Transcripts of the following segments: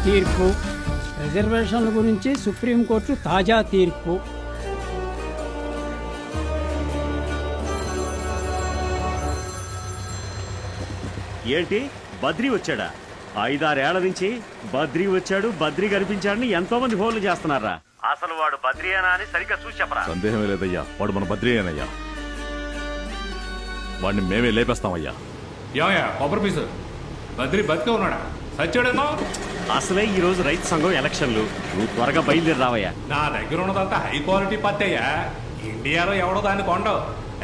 తీర్పు. రిజర్వేషన్ల గురించి సుప్రీంకోర్టు తాజా తీర్పు. ఏంటి బద్రీ వచ్చాడా? 5-6 ఏళ్ల నుంచి బద్రీ వచ్చాడు బద్రీ కనిపించాడని ఎంతో మంది ఫోన్లు చేస్తున్నారా? అసలు వాడు బద్రీయేనా అని సరిగ్గా చూసి చెప్పరా. సందేహమే లేదయ్యా, వాడు మన బద్రీయేనయ్యా. వాడిని మేమే లేపేస్తామయ్యా. ఏమయ్యా కొబ్బరి పీసు, బద్రి బతికే ఉన్నాడా సచ్చాడేమో? అసలే ఈ రోజు రైతు సంఘం ఎలక్షన్లు, నువ్వు త్వరగా బయలుదేరి రావయ్యా. నా దగ్గర ఉన్నదంతా హై క్వాలిటీ పత్తి అయ్యా. ఇండియాలో ఎవడో దాన్ని కొండవు,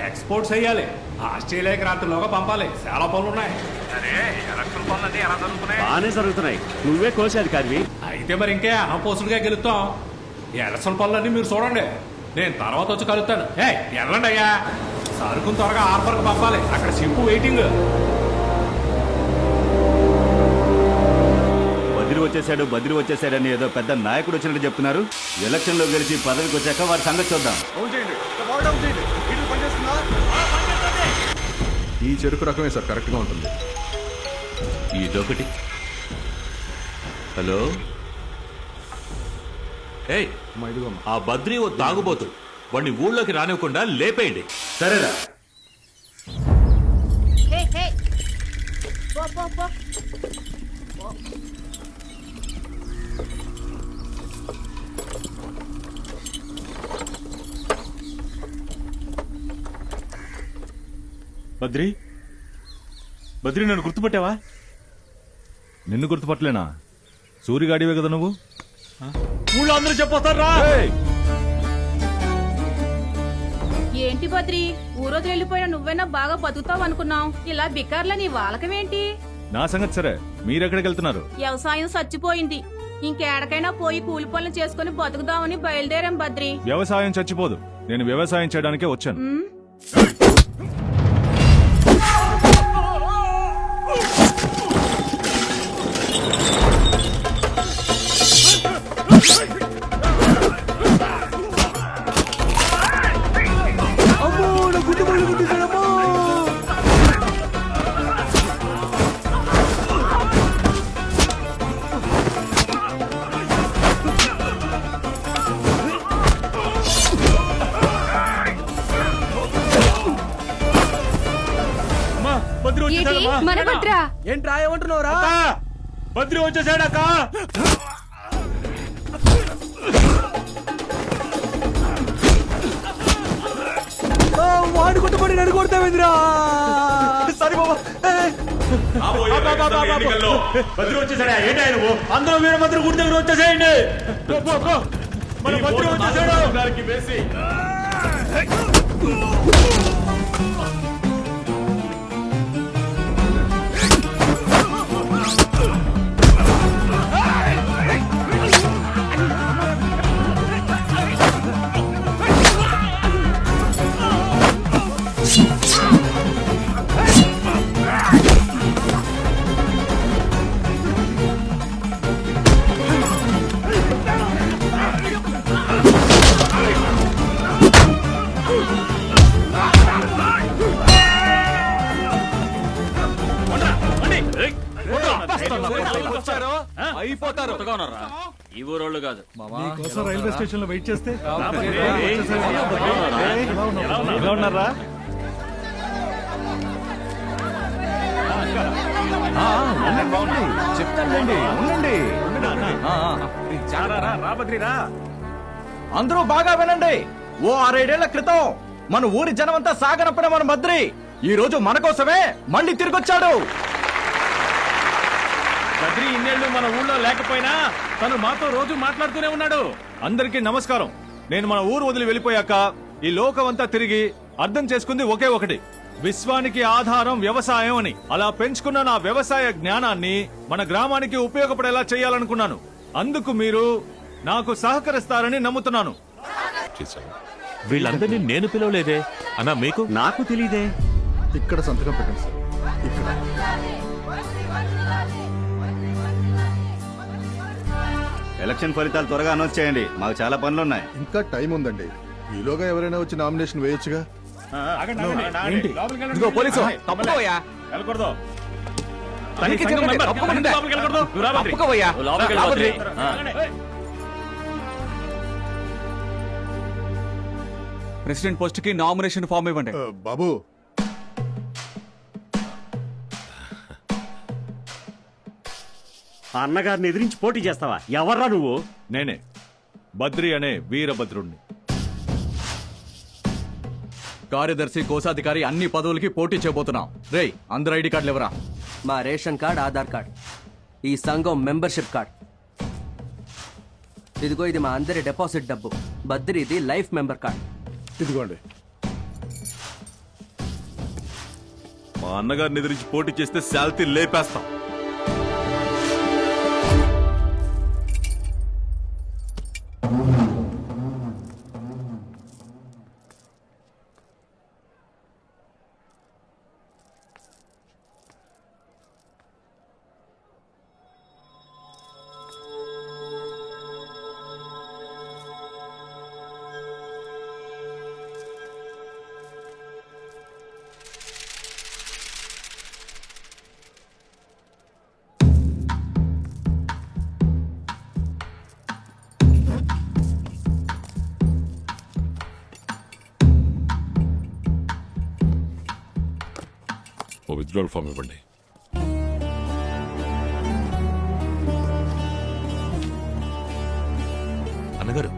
ఎక్స్పోర్ట్స్ అయ్యాలి. ఆస్ట్రేలియాకి రాత్రిలోగా పంపాలి. చాలా పనులు ఉన్నాయి. అరే ఎలక్షన్ పనులన్నీ ఎలా జరుగుతున్నాయి? బాగానే జరుగుతున్నాయి. నువ్వే కోశాధికారివి. అయితే మరి ఇంకే అనంపోసుడుగా గెలుస్తాం. ఎలక్షన్ పనులన్నీ మీరు చూడండి, నేను తర్వాత వచ్చి కలుస్తాను. వెళ్ళండి అయ్యా, సరుకును త్వరగా హార్బర్కి పంపాలి. అక్కడ షిప్ వెయిటింగ్. బద్రీ వచ్చేసాడని ఏదో పెద్ద నాయకుడు వచ్చినట్టు చెప్తున్నారు. ఎలక్షన్ లో గెలిచి పదవికి వచ్చాక వారి సంగతి చూద్దాం. ఈ చెరుకు రకమే సార్, కరెక్ట్ గా ఉంటుంది. ఇదొకటి. హలో, ఏయ్ ఆ బద్రీ ఓ తాగుబోతు, వాడిని ఊళ్ళోకి రానివ్వకుండా లేపేయండి. సరేరా. బద్రీ నన్ను గుర్తుపట్టావా? నిన్ను గుర్తుపట్టలేనా? సూరిగాడివే కదా నువ్వు. ఊళ్ళో అందరూ చెప్పొస్తారా? ఏంటి బద్రి, ఊరోజు వెళ్ళిపోయినా నువ్వైనా బాగా బతుకుతావు అనుకున్నావు. ఇలా బికార్లని వాలకమేంటి? నా సంగతి సరే, మీరెక్కడికి వెళ్తున్నారు? వ్యవసాయం చచ్చిపోయింది, ఇంకేడకైనా పోయి కూలి పనులు చేసుకుని బతుకుదామని బయలుదేరాం బద్రి. వ్యవసాయం చచ్చిపోదు, నేను వ్యవసాయం చేయడానికే వచ్చాను. ఏంట్రా ఏమంటున్నావురా? బద్రీ వచ్చేసాడక్క. వాడు కొట్టుబడి నన్ను కొడతావేంద్రా? సరే బాబా, బద్రీ వచ్చేసాడా? ఏంటి ఆయన అందరూ వీర మంత్రి గుడి దగ్గర వచ్చేసేయండి. మన బద్రీ వచ్చేసాడు. అయిపోతారు. ఈ ఊరోళ్ళు కాదు. రైల్వే స్టేషన్ లో వెయిట్ చేస్తే ఎలా ఉన్నారా? చెప్తానండి, ఉండండి. అందరూ బాగా వినండి. ఓ 6-7 ఏళ్ల క్రితం మన ఊరి జనమంతా సాగనప్పుడు మన బద్రి ఈ రోజు మన కోసమే మళ్ళీ తిరిగొచ్చాడు. బద్రీ ఇన్నేళ్లు మన ఊళ్ళో లేకపోయినా తను మాతో రోజు మాట్లాడుతూనే ఉన్నాడు. అందరికీ నమస్కారం. నేను మన ఊరు వదిలి వెళ్ళిపోయాక ఈ లోకమంతా తిరిగి అర్థం చేసుకుంది ఒకే ఒకటి, విశ్వానికి ఆధారం వ్యవసాయం అని. అలా పెంచుకున్న నా వ్యవసాయ జ్ఞానాన్ని మన గ్రామానికి ఉపయోగపడేలా చేయాలనుకున్నాను. అందుకు మీరు నాకు సహకరిస్తారని నమ్ముతున్నాను. వీళ్ళందరినీ నేను పిలవలేదే అన్నా, మీకు? నాకు తెలీదే. ఇక్కడ సంతకం పెట్టండి సార్. ఇక్కడ ఎలక్షన్ ఫలితాలు త్వరగా అనౌన్స్ చేయండి, మాకు చాలా పనులు ఉన్నాయి. ఇంకా టైం ఉందండి, ఈలోగా ఎవరైనా వచ్చి నామినేషన్ వేయొచ్చుగా. ఇదిగో పోలీసు, తప్పుకోయా. వెళ్ళకూడదు. తను ఈ సంఘం మెంబర్. ఎందుకు లోపలికి వెళ్ళకూడదు? నువ్వు రా బద్రి. లోపలికి వెళ్ళి ప్రెసిడెంట్ పోస్ట్ కి నామినేషన్ ఫామ్ ఇవ్వండి. బాబు ఆ అన్నగారిని ఎదిరించి పోటీ చేస్తావా? ఎవర్రా నువ్వు? నేనే బద్రి అనే వీరభద్రుణ్ణి. కార్యదర్శి కోశాధికారి అన్ని పదవులకి పోటీ చేయబోతున్నాం. రేయ్, అందరు ఐడి కార్డులు ఎవరా? మా రేషన్ కార్డ్, ఆధార్ కార్డ్, ఈ సంఘం మెంబర్షిప్ కార్డ్. ఇదిగో ఇది మా అందరి డిపాజిట్ డబ్బు. బద్రీది లైఫ్ మెంబర్ కార్డ్. ఇదిగోండి. మా అన్నగారిని ఎదిరించి పోటీ చేస్తే శాల్తీ లేపేస్తాం. ఓ విత్డ్రాల్ ఫామ్ ఇవ్వండి. అన్నగారు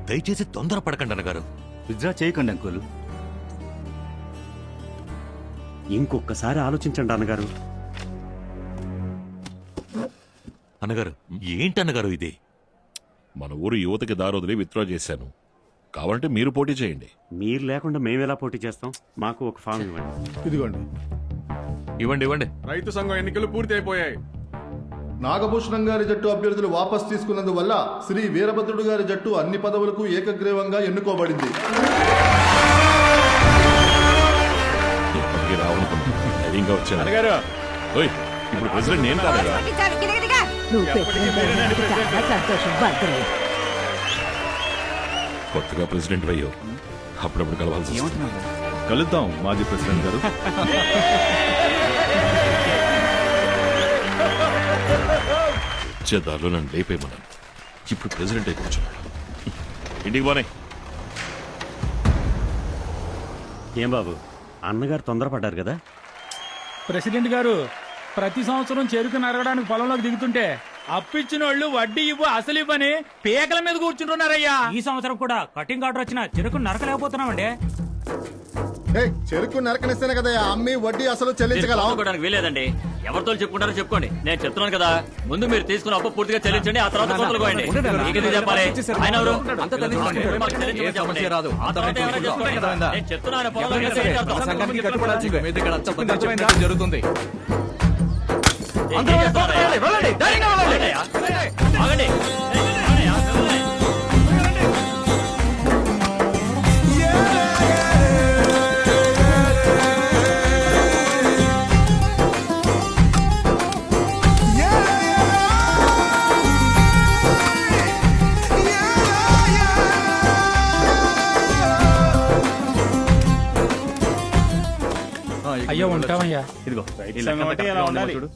దయచేసి తొందరపడకండి అన్నగారు. విత్డ్రా చేయకండి అంకుల్. ఇంకొకసారి ఆలోచించండి అన్నగారు. అన్నగారు ఏంటి అన్నగారు ఇది? మన ఊరు యువతకి దారొదిలి విత్డ్రా చేశాను. కావాలంటే మీరు పోటీ చేయండి. మీరు లేకుండా మేమెలా పోటీ చేస్తాం? మాకు ఒక ఫామ్ ఇవ్వండి. ఇదిగోండి. ఇవ్వండి ఇవ్వండి. రైతు సంఘం ఎన్నికలు పూర్తి అయిపోయాయి. నాగభూషణం గారి జట్టు అభ్యర్థులు వాపస్ తీసుకున్నందువల్ల శ్రీ వీరభద్రుడు గారి జట్టు అన్ని పదవులకు ఏకగ్రీవంగా ఎన్నుకోబడింది. ఎప్పటికీ రావనుకున్నాను. ధైర్యంగా వచ్చాను. అన్నగారు ఓయ్, ఇప్పుడు ప్రెసిడెంట్ నేను కాదా? కొత్తగా ప్రెసిడెంట్ అయ్యో, అప్పుడప్పుడు కలవాల్సి వస్తుంది. కలుద్దాం మాజీ ప్రెసిడెంట్ గారు. వచ్చే దారిలో నన్ను లేపేయమన్నాను. ఇప్పుడు ప్రెసిడెంట్ అయి కూర్చున్నాడు. ఇంటికి పోనే. ఏం బాబు, అన్నగారు తొందరపడ్డారు కదా? ప్రెసిడెంట్ గారు, ప్రతి సంవత్సరం చెరుకు నరగడానికి పొలంలోకి దిగుతుంటే అప్పిచ్చిన వాళ్ళు వడ్డీ ఇవ్వు అసలు ఇవ్వని పేకల మీద కూర్చుంటున్నారయ్యా. ఈ సంవత్సరం కూడా కటింగ్ ఆర్డర్ వచ్చిన చెరుకు నరకలేకపోతున్నామండి. చెరుకు నరకనిస్తేనే కదా అమ్మి వడ్డీ అసలు చెల్లించగలం. వీలేదండి. ఎవరితో చెప్పుకుంటారో చెప్పుకోండి. నేను చెప్తున్నాను కదా, ముందు మీరు తీసుకున్న అప్పు పూర్తిగా చెల్లించండి, ఆ తర్వాత కోతలు కోయండి. మీకెందుకు చెప్పాలి? ఆయన ఎవరు? రాదు. ఆ తర్వాత ఎవరైనా చేసుకోండి. నేను చెప్తున్నాను, పొలంలో వేస్తే ఏంటి అర్థం? సంఘానికి కట్టుబడాల్సిందే. మీ దగ్గర అచ్చంగా జరుగుతుంది. ఏం చేస్తారయ్యా? ఆగండి. అయ్యో ఉంటామయ్యా. ఇదిగో చూడు.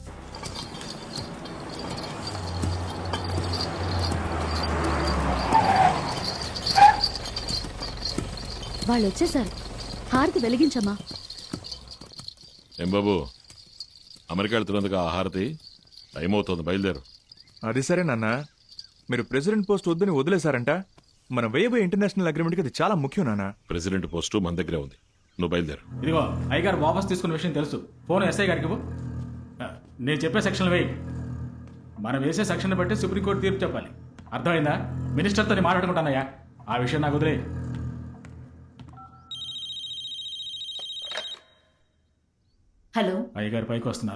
వాళ్ళు వచ్చేసారు. హారతి వెలిగించమ్మా. ఏం బాబు, అమెరికా వెళ్తున్నందుకు ఆ హారతి? టైం అవుతుంది, బయలుదేరు. అది సరే నాన్న, మీరు ప్రెసిడెంట్ పోస్ట్ వద్దని వదిలేశారంట. మన వేయబోయే ఇంటర్నేషనల్ అగ్రిమెంట్ కి అది చాలా ముఖ్యం నాన్న. ప్రెసిడెంట్ పోస్టు మన దగ్గరే ఉంది, నువ్వు బయలుదేరు. ఇదిగో అయ్యగారు వాపస్ తీసుకున్న విషయం తెలుసు. ఫోన్ ఎస్ఐ గారికి ఇవ్వు. నేను చెప్పే సెక్షన్లు వేయి. మనం వేసే సెక్షన్ బట్టి సుప్రీంకోర్టు తీర్పు చెప్పాలి. అర్థమైందా? మినిస్టర్తో మాట్లాడుకుంటానయ్యా, ఆ విషయం నాకు వదిలే. హలో, అయ్యగారు పైకి వస్తున్నారు.